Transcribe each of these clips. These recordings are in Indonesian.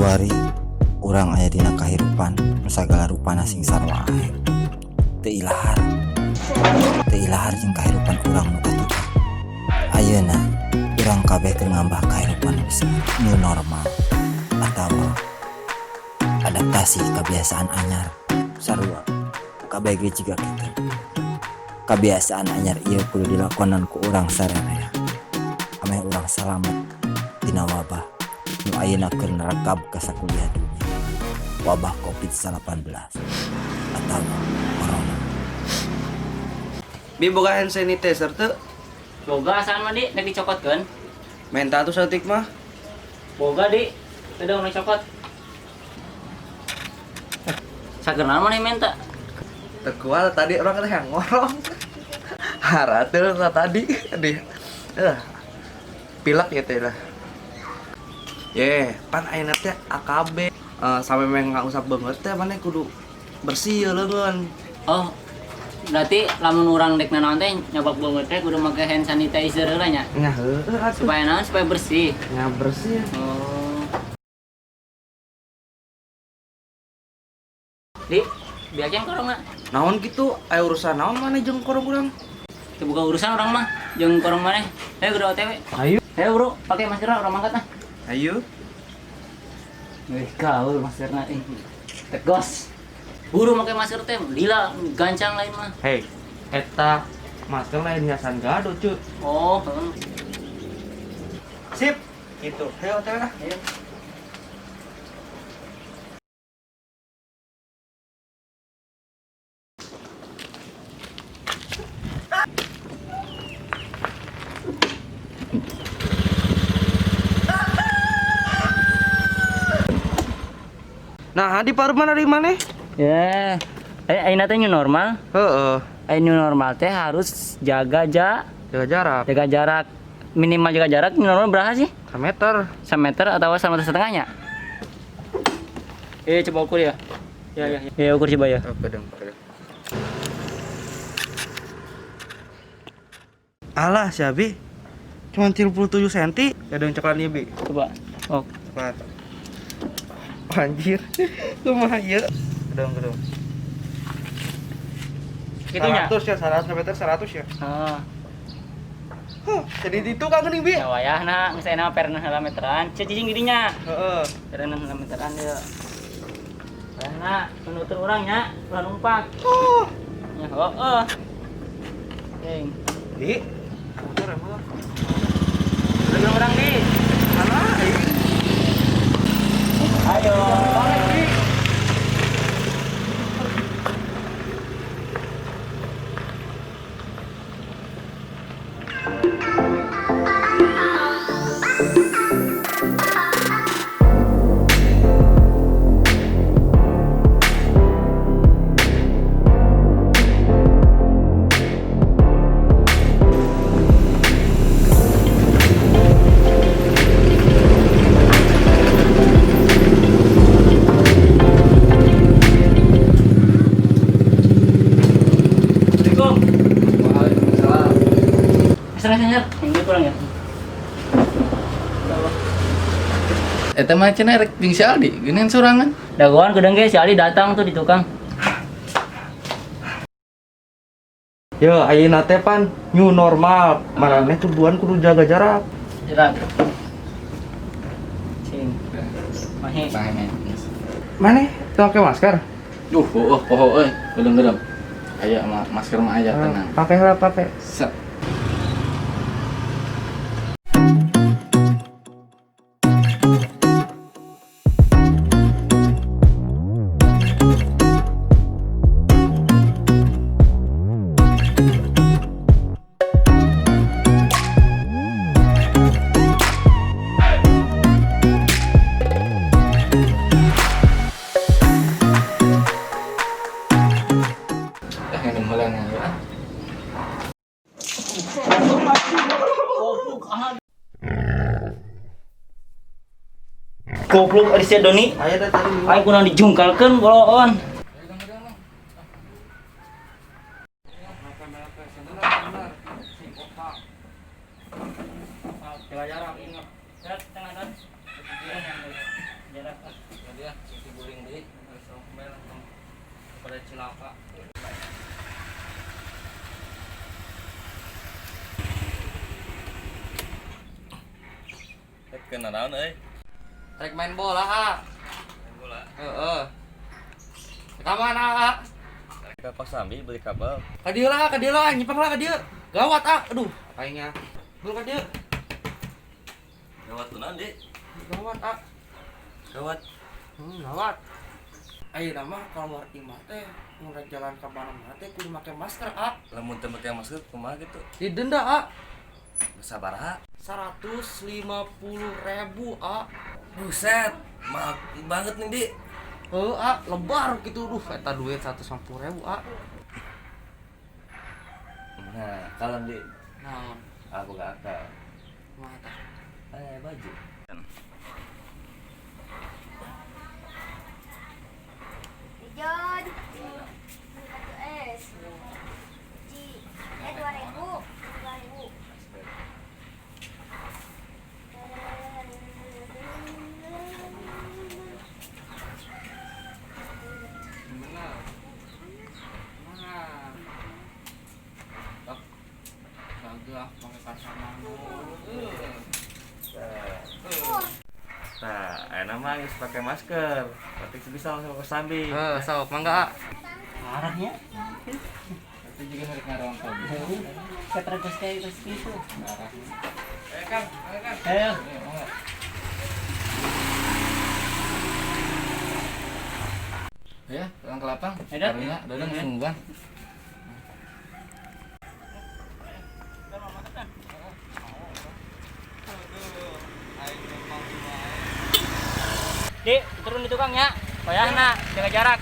hari urang aya dina kahirupan nu sagala rupana sing sarua ae. Teu ilahar jeung kahirupan urang nu katutup. Ayeuna urang kabeh keur ngambah kahirupan nu normal atawa adaptasi kebiasaan anyar sarua kabeh ge jiga kitu. Kebiasaan anyar ieu kudu dilakonan ku urang sarenea ame urang salamet dina wabah nu ayeuna keur nerekab ka sakuliah dunya, wabah COVID-19 atau corona. Bi boga hand sanitizer teu? Boga asal mah di nek dicokotkeun. Menta tuh saeutik mah. Boga di teu dong cokot. Sageuna mah menta. Teu kual tadi orang teh ngorong. Harateul tadi di. Pilek ya teh lah. Pan ayeuna teh AKB sampai meng ngusap banget teh maneh kudu bersih leungeun. Oh. Berarti lamun urang dek nanaon teh nyobak banget teh kudu make hand sanitizer heula nya. Nya heueuh atuh. Supaya naon? Supaya bersih. Nya bersih. Oh. Di, biakeun korongna. Naon kitu? Aya urusan naon maneh jeung korong urang? Teu buka urusan urang mah jeung korong maneh. Ayo kudu OTW. Ayo. Ayo bro, pakai masker urang mangkat nah. Ayo. Wih, gaul maskerna ih. Tegos. Buru pakai masker teh, lila gancang lain mah. Hei, eta masker lain hiasan gado cut. Oh, Sip, gitu. Ayo OTW lah. ayo. Nah, di Parman dari mana? Ya, ayeuna teh new normal. Heeh. New normal teh harus Jaga jarak. jaga jarak minimal jaga jarak new normal berapa sih? 1 meter. 1 meter atau 1,5 meter? Coba ukur ya. Ya ukur coba ya. Oke dong. Alah, si Abi. Cuma 37 cm. Ya dong coklatnya, Bi. Coba. Oh, Coklat. Anjir. Kumaha ieu? Gedong. gitunya. 100 ya, 100 meter 100 ya. Oh, Jadi itu kan geuning, Bi. ya wayahna geus aya perenan 1 meteran. Cicing didinya. Heeh. Perenan 1 meteran deui. Wayahna nutur urang nya, ulah numpak. Oh. Ya, oh. Oke. Di. Motor ya, motor. Udah urang nih. Mana? Ayo. Senyap, ini kurang ya. Eta mah cenah rek jeung si Aldi, geuneun sorangan. Dagoan gedeng ge si Ali datang tuh di tukang. Yo, ayeuna teh pan new normal. Maraneh tujuan kudu jaga jarak. Jarak. Cing. Mahe. Bae. Maneh teu make masker? Poho euy, gedeng-gedeng. Aya masker mah aya tenang. Pakai lah, pakai. Set. Yang mulai ya. Goblok ari si Doni. Aya da tadi. Ayo kurang dijungkalkeun boloon. Jaga jarak ingat. Tengah dan. Dia si guling deui somel pada cilaka. Kena naon euy? Rek main bola ah. Main bola. Heeh. Ka mana ah? Ka Kosambi beli kabel. Ka dieu lah, nyimpen lah ka dieu. Gawat ah. Aduh, aingnya. Bul ka dieu. Gawat naon, Dik? Gawat ah. Gawat. Gawat. Ayeuna mah kalau mau imah teh mun jalan ka mana-mana teh kudu make masker ah. Lamun teu make masker kumaha gitu? Didenda ah. Sabaraha? 150.000 ah. Buset, mahal banget nih, Dik. Ah, lebar gitu duh, eta duit 150.000 ah. Nah, kalem, Dik. Naon? Aku gak akal. Mata. Baju. John, satu es, Ji, 2.000, 2.000. Benar. Nah. Tak. Kagak pakai kacamata. Nah, enak mah geus pakai masker. Tapi bisa langsung ke Kosambi. Sok, mangga. Arahnya Itu juga harus ngarang kau. ketergus kayak gitu. Kang. Ayo. Ya, pulang ke lapang. Edat. Karunya, dadang sungguhan. Dik, turun di tukangnya. Payahna, jaga jarak.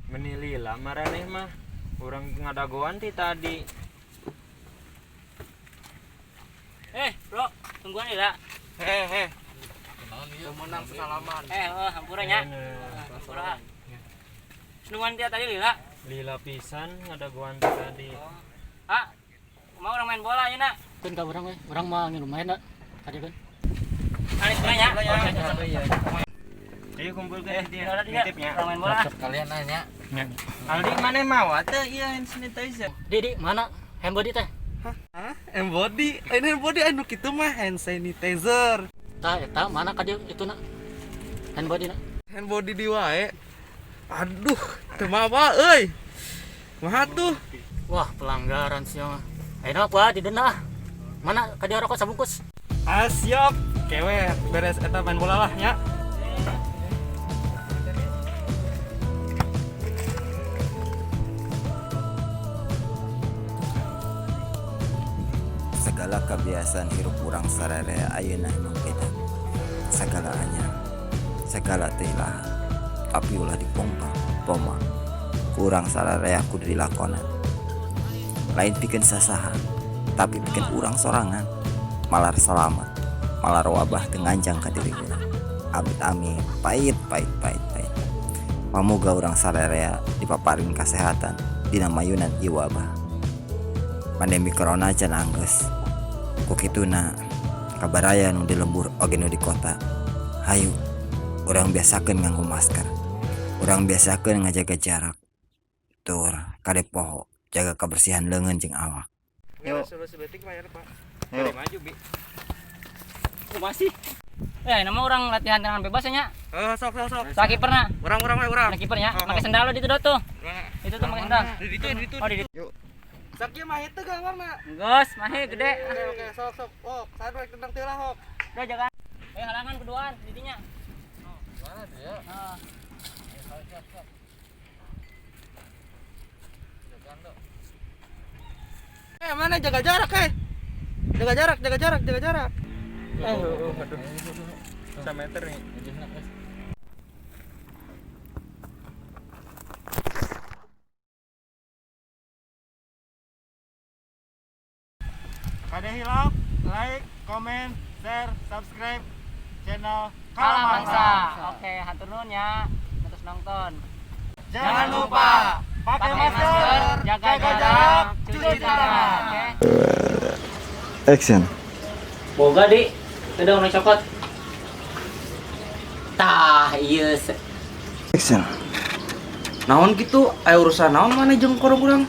Menilila maraneh mah urang ngadagoan ti tadi. Bro, tungguan ya. Hehe. Menang salaman. Hampuranya. Hampura. Nungguan dia tadi lila. Lila pisan ngadagoan ti tadi. Ah, mau orang main bola ya nak? Kun ka urang we, urang mah ngilu main nak. Tadi kun. Alis nanya. Ayo kumpulkeun di Dia nitipnya. orang main bola. Kalian nanya. Aldi mana mau teh ieu hand sanitizer. Di mana? Handbody teh. Hah? Embody? Embody anu kitu mah hand sanitizer. Eta mana ka dieu itu nak? Handbody nak. Handbody di wae. Aduh, teu mawa euy. Kumaha tuh? Wah, pelanggaran sih mah. Ayeuna gua didenda. Mana ka dieu rokok sabungkus? Siap. Kewe beres eta main bola lah nya. Segala kebiasaan hirup urang sararea ayeuna emang beda. Segala anyar, segala teulah, tapi ulah dipompa, poma. Urang sararea kudu dilakonan. Lain pikeun sasaha, tapi pikeun urang sorangan. Malar selamat, malar wabah teu nganjang ka diri urang. Amit-amit, pait. Pamuga urang sararea dipaparin kasehatan dina mayunan ieu wabah. Pandemi corona can anggeus. Kukituna kabaraya nu di lembur oge nu di kota. Hayu urang biasakeun nganggo masker. Urang biasakeun ngajaga jarak. Tur kade poho jaga kebersihan leungeun jeung awak. Yuk. Sebetik bayar, Pak. Yuk. Maju, Bi. Masih. Nama orang latihan tangan bebas ya. Sok. Sakit pernah. Urang. Nah, kipernya pakai sendal lo di itu tuh. Itu tuh pakai sendal. Di ditu. Oh, di itu. Yuk. Sakit mah itu gak warna. Gus, mahe gede. Oke, sok. Oh, saya rek tendang teu lah, hok. Udah jangan. Halangan keduaan didinya. Mana dia? Nah. Mana jaga jarak, Jaga jarak. Aduh. 1 meter nih. Kade hilap. like, comment, share, subscribe channel Kalamangsa. Oke, hatur nuhun ya. Terus nonton. Jangan lupa pakai masker, jaga jarak, jarak, cuci tangan. Oke. Action. Boga di, udah warna coklat. Tah, iya. Action. Naon gitu, ayo urusan naon mana jeung kurang-kurang.